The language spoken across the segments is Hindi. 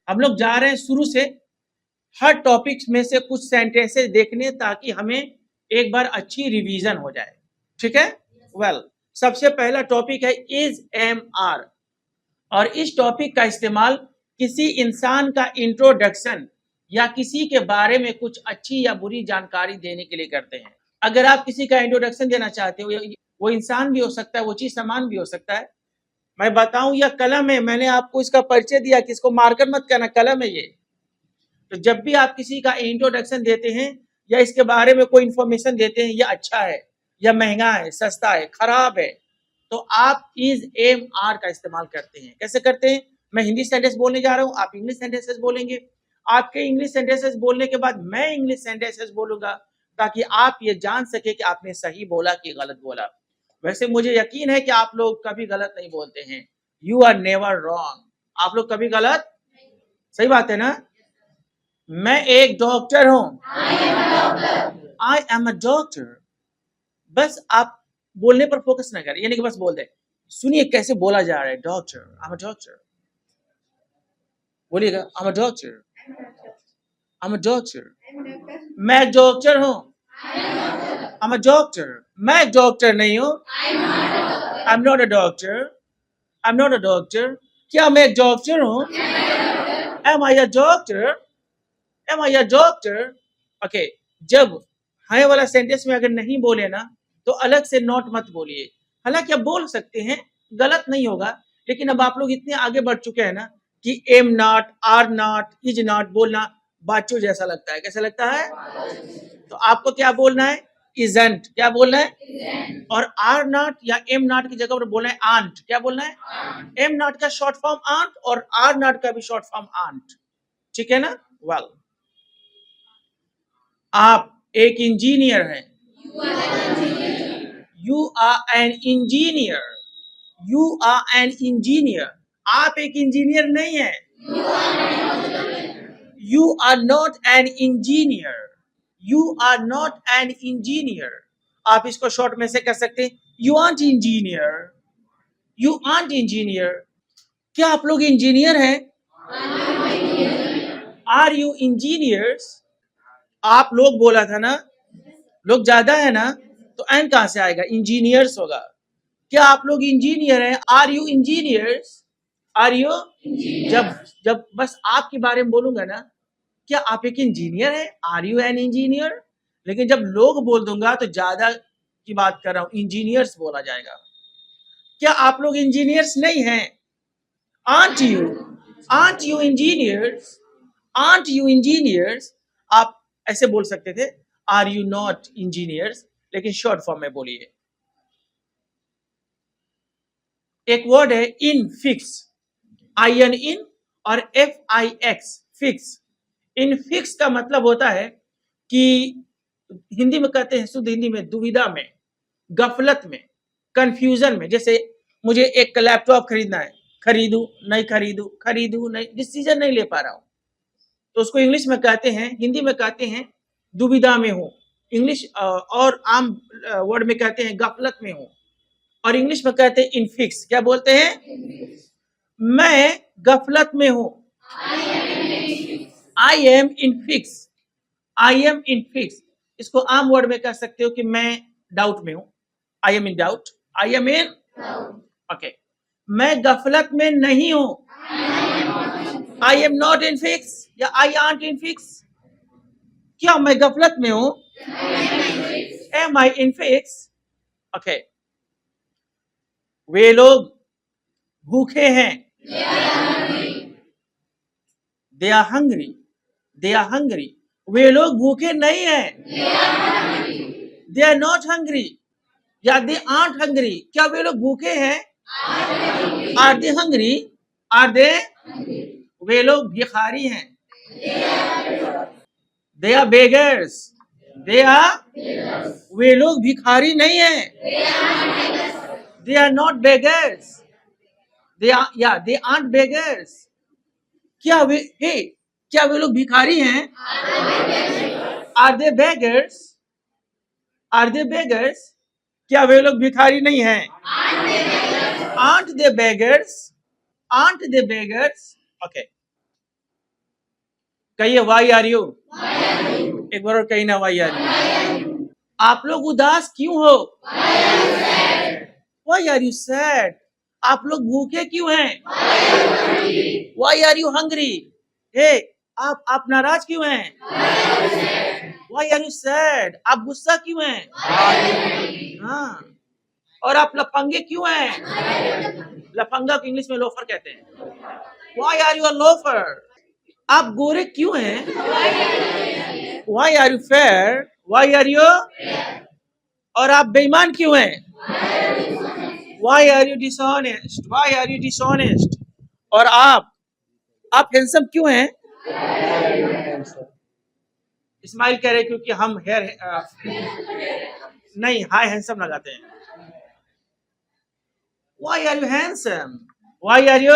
हम लोग जा रहे हैं शुरू से हर टॉपिक्स में से कुछ सेंटेंसेस देखने ताकि हमें एक बार अच्छी रिवीजन हो जाए। ठीक है? वेल, सबसे पहला टॉपिक है इज एम आर, और इस टॉपिक का इस्तेमाल किसी इंसान का इंट्रोडक्शन या किसी के बारे में कुछ अच्छी या बुरी जानकारी देने के लिए करते हैं। अगर आप किसी का इंट्रोडक्शन देना चाहते हो, वो इंसान भी हो सकता है, वो चीज सामान भी हो सकता है। मैं बताऊं, यह कलम है, मैंने आपको इसका परिचय दिया कि इसको मार्कर मत करना, कलम है ये। तो जब भी आप किसी का इंट्रोडक्शन देते हैं या इसके बारे में कोई इंफॉर्मेशन देते हैं, यह अच्छा है या महंगा है, सस्ता है, खराब है, तो आप इज एम आर का इस्तेमाल करते हैं। कैसे करते हैं? मैं हिंदी सेंटेंस बोलने जा रहा हूं, आप इंग्लिश सेंटेंसेस बोलेंगे। आपके इंग्लिश सेंटेंसेस बोलने के बाद मैं इंग्लिश सेंटेंसेस बोलूंगा ताकि आप ये जान सके कि आपने सही बोला कि गलत बोला। वैसे मुझे यकीन है कि आप लोग कभी गलत नहीं बोलते हैं। You are never wrong. आप लोग कभी गलत, सही बात है ना? मैं एक डॉक्टर हूं, आई एम अ डॉक्टर। बस आप बोलने पर फोकस ना करें, यानी कि बस बोल दे। सुनिए कैसे बोला जा रहा है, doctor, I am a doctor. बोलिएगा, I am a doctor, I am a doctor. मैं डॉक्टर हूं, आई एम अ डॉक्टर। मैं डॉक्टर नहीं हूं, I am not a doctor, I am not a doctor. क्या मैं डॉक्टर हूं? Am I a doctor, am I a doctor. Okay, जब है वाला सेंटेंस में अगर नहीं बोले ना तो अलग से नॉट मत बोलिए। हालांकि आप बोल सकते हैं, गलत नहीं होगा, लेकिन अब आप लोग इतने आगे बढ़ चुके हैं ना कि am not, are not, is not बोलना बाचो जैसा लगता है। कैसा लगता है? तो आपको क्या बोलना है? इजंट। क्या बोलना है? और आर नॉट या एम नॉट की जगह पर बोलना है आंट। क्या बोलना है? एम नॉट का शॉर्ट फॉर्म आंट और आर नॉट का भी शॉर्ट फॉर्म आंट। ठीक है ना? वेल, आप एक इंजीनियर हैं। You are an engineer. You are an engineer. आप एक इंजीनियर नहीं है। You are not an engineer. You are not an engineer. आप इसको शॉर्ट में से कर सकते हैं, you aren't engineer. You aren't engineer. क्या आप लोग इंजीनियर हैं? Are you engineers? आप लोग बोला था ना, लोग ज्यादा है ना, तो एन कहां से आएगा? इंजीनियर्स होगा। क्या आप लोग इंजीनियर हैं? Are you engineers? Are you? जब जब बस आपके बारे में बोलूंगा ना, क्या आप एक इंजीनियर हैं? Are you an engineer? लेकिन जब लोग बोल दूंगा तो ज्यादा की बात कर रहा हूं, इंजीनियर्स बोला जाएगा। क्या आप लोग इंजीनियर्स नहीं हैं? Aunt you? Aunt you engineers? Aunt you engineers? आप ऐसे बोल सकते थे, आर यू नॉट इंजीनियर्स, लेकिन शॉर्ट फॉर्म में बोलिए। एक वर्ड है इन फिक्स, आई एन इन और F I x, fix. In fix का मतलब होता है कि हिंदी में कहते हैं, शुद्ध हिंदी में दुविधा में, गफलत में, कंफ्यूजन में। जैसे मुझे एक लैपटॉप खरीदना है, खरीदू नहीं खरीदू, खरीदू नहीं, डिसीजन नहीं ले पा रहा हूं, तो उसको इंग्लिश में कहते हैं, हिंदी में कहते हैं दुविधा में हूं। इंग्लिश और आम वर्ड में कहते हैं गफलत में हूं, और इंग्लिश में कहते हैं इनफिक्स। क्या बोलते हैं? मैं गफलत में हूं, I M infix, I am infix. इसको आम वर्ड में कह सकते हो कि मैं डाउट में हूं, I M in doubt, I am in, okay. मैं गफलत में नहीं हूं, I am not in fix या आई आंट इन फिक्स। क्या मैं गफलत में हूं? Am I in fix? Okay. वे लोग भूखे हैं, they are hungry, they are hungry. वे लोग भूखे नहीं हैं, दे आर नॉट हंग्री या दे आंट हंग्री। क्या वे लोग भूखे हैं? Are they hungry? Are they? वे लोग भिखारी हैं, they are beggars, they are? वे लोग भिखारी नहीं हैं, they are not beggars, they are, या दे आंट बेगर्स। क्या वे, हे, क्या वे लोग भिखारी हैं? Are they beggars? Are they beggars? क्या वे लोग भिखारी नहीं हैं? Aren't they beggars? Aren't they beggars? Okay. कहिए वाई आर यू, एक बार और कही ना वाई आर यू। आप लोग उदास क्यों हो? Why are you sad? आप लोग भूखे क्यों हैं? Why are you hungry? Hey, आप नाराज क्यों हैं? Why are you sad? आप गुस्सा क्यों हैं? हाँ, और आप लफंगे क्यों हैं? लफंगा को इंग्लिश में लोफर कहते हैं। Why are you a loafer? आप गोरे क्यों हैं? Why are you fair? Why are you? और आप बेईमान क्यों हैं? Why are you dishonest? Why are you dishonest? और आप हैंडसम क्यों हैं? स्माइल करे क्योंकि हम हेयर नहीं हाई हैंडसम लगाते हैं। Why are you handsome? Why are you?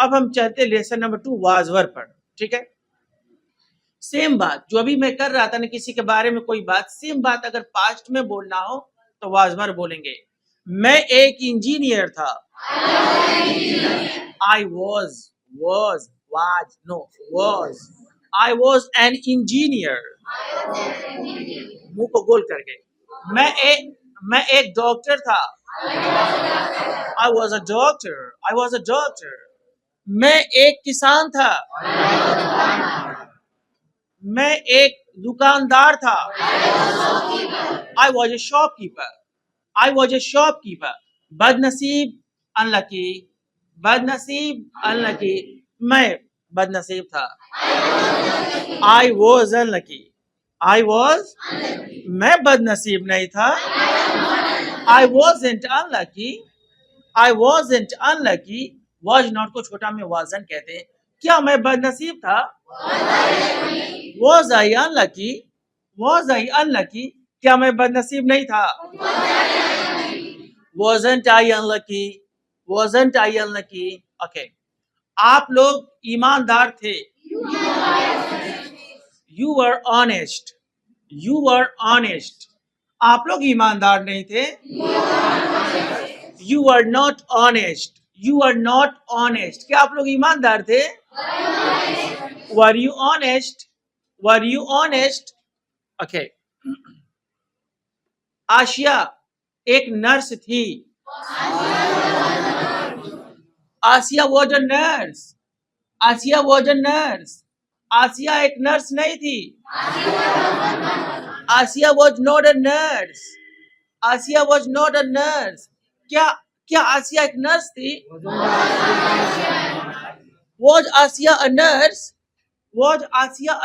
अब हम चाहते लेसन नंबर 2 वाजवर पर, ठीक है। सेम बात जो अभी मैं कर रहा था ना, किसी के बारे में कोई बात, सेम बात अगर पास्ट में बोलना हो तो वाजवर बोलेंगे। मैं एक इंजीनियर था। I was I was an engineer, मुंह को गोल करके। मैं एक डॉक्टर था। I was a doctor. मैं एक किसान था। मैं एक दुकानदार था। I was a shopkeeper. बदनसीब, अनलकी। मैं बदनसीब था। I was unlucky. मैं बदनसीब नहीं था। I wasn't unlucky. Was not को छोटा में वाजन कहते हैं। क्या मैं बदनसीब था? Was I unlucky? क्या मैं बदनसीब नहीं था? Wasn't I unlucky? ओके। आप लोग ईमानदार थे। You were honest. आप लोग ईमानदार नहीं थे। You are not honest. क्या आप लोग ईमानदार थे? Were you honest? Okay. Asiya एक नर्स थी। आसिया वॉज अ नर्स। आसिया एक नर्स नहीं थी। आसिया वॉज नॉट अ नर्स। क्या आसिया एक नर्स थी? Was Asia a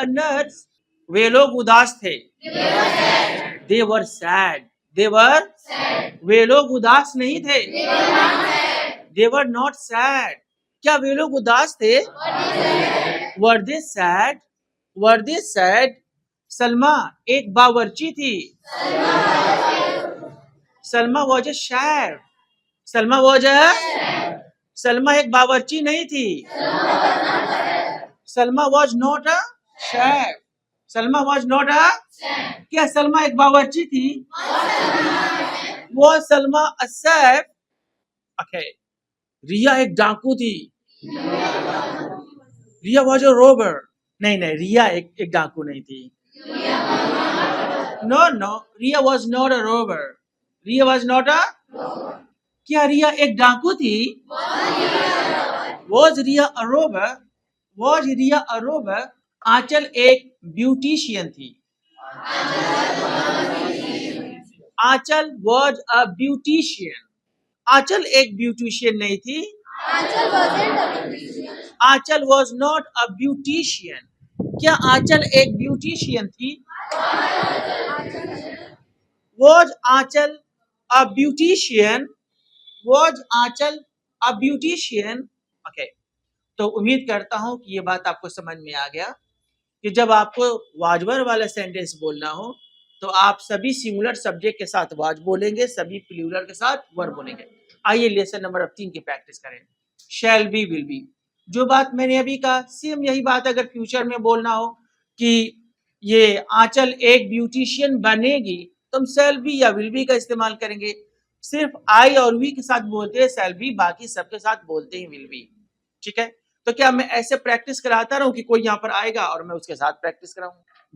nurse? वे लोग उदास थे। दे वर सैड। वे लोग उदास नहीं थे। दे वर नॉट सैड। क्या वे लोग उदास थे? वर दे सैड? सलमा एक बावर्ची थी। Salma was a chef. Salma एक बावर्ची नहीं थी। Salma was not a chef. क्या सलमा एक बावर्ची थी? Was Salma a chef? Okay. Riya एक डाकू थी। Riya was a robber? नहीं, रिया एक डाकू नहीं थी। No, Riya was not a robber. क्या रिया एक डाकू थी? Was Riya a Rober? आंचल एक ब्यूटिशियन थी। Anchal was a beautician. आंचल एक ब्यूटिशियन नहीं थी। Anchal was not a beautician. क्या आंचल एक ब्यूटिशियन थी? Was Anchal a beautician? Okay. तो उम्मीद करता हूं कि ये बात आपको समझ में आ गया कि जब आपको वाजवर वाला सेंटेंस बोलना हो तो आप सभी सिंगुलर सब्जेक्ट के साथ वाज बोलेंगे, सभी प्लूरल के साथ वर बोलेंगे। आइए लेसन नंबर 3 की प्रैक्टिस करें। Shall be, will be. जो बात मैंने अभी कहा सेम यही बात अगर फ्यूचर में बोलना हो कि ये आंचल एक ब्यूटिशियन बनेगी तो हम शैल बी या विल बी का इस्तेमाल करेंगे। सिर्फ आई और वी के साथ बोलते हैं शैल बी, बाकी सबके साथ बोलते हैं विल बी। ठीक है, तो क्या मैं ऐसे प्रैक्टिस कराता रहूं कि कोई यहाँ पर आएगा और मैं उसके साथ प्रैक्टिस कराऊं?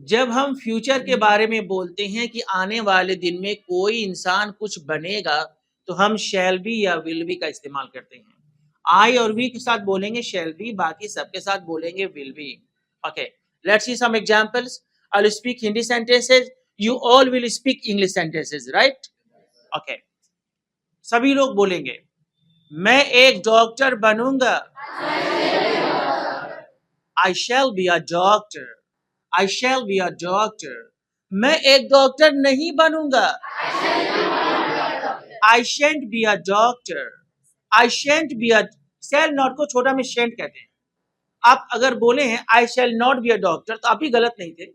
जब हम फ्यूचर के बारे में बोलते हैं कि आने वाले दिन में कोई इंसान कुछ बनेगा, तो हम शैल बी या विल बी का इस्तेमाल करते हैं। आई और वी के साथ बोलेंगे शैल बी, बाकी सबके साथ बोलेंगे will be. Okay, let's see some examples. I will speak Hindi sentences, you all will speak English sentences, right? Okay, सभी लोग बोलेंगे मैं एक डॉक्टर बनूंगा। I shall be a doctor. I shall be a doctor. मैं एक डॉक्टर नहीं बनूंगा। I shan't be a doctor. I shan't be a shall not को छोटा में shan't कहते हैं। आप अगर बोले हैं I shall not be a doctor तो आप भी गलत नहीं थे,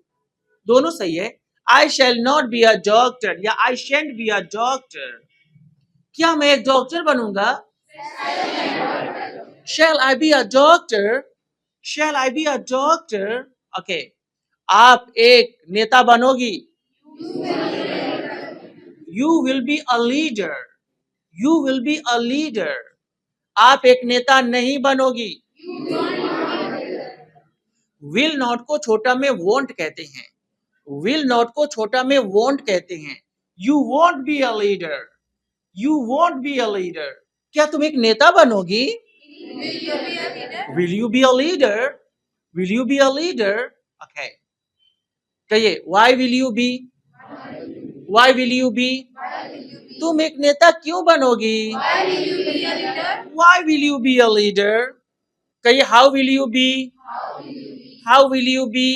दोनों सही है। I shall not be a doctor या I shan't be a doctor। क्या मैं एक डॉक्टर बनूंगा? Shall I be a doctor? Shall I be a doctor? Okay. आप एक नेता बनोगी। You will be a leader. You will be a leader. आप एक नेता नहीं बनोगी। Will not को छोटा में won't कहते हैं। Will not को छोटा में won't कहते हैं। You won't be a leader. You won't be a leader. क्या तुम एक नेता बनोगी? Will you be a leader? Will you be a leader? Okay. कहिए why will you be? Why will you be? तुम एक नेता क्यों बनोगी? Why will you be a leader? कहिए how will you be? How will you be?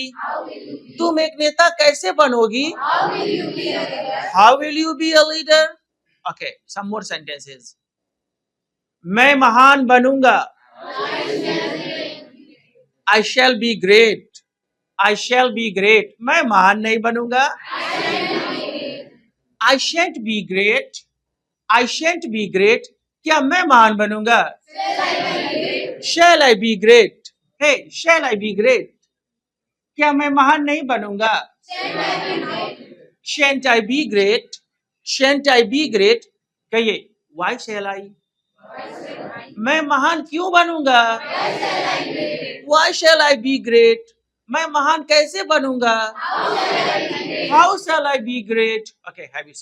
तुम एक नेता कैसे बनोगी? How will you be a leader? Okay, some more sentences. मैं महान बनूंगा। I shall be great. I shall be great. मैं महान नहीं बनूंगा। I shan't be great. I shan't be great. क्या मैं महान बनूंगा? Shall I be great? Hey, shall I be great? क्या मैं महान नहीं बनूंगा? Shan't I be great? Shan't I be great? कहिए why shall I? मैं महान क्यों बनूंगा? Why shall I be great? मैं महान कैसे बनूंगा? How shall I be great? Okay, have you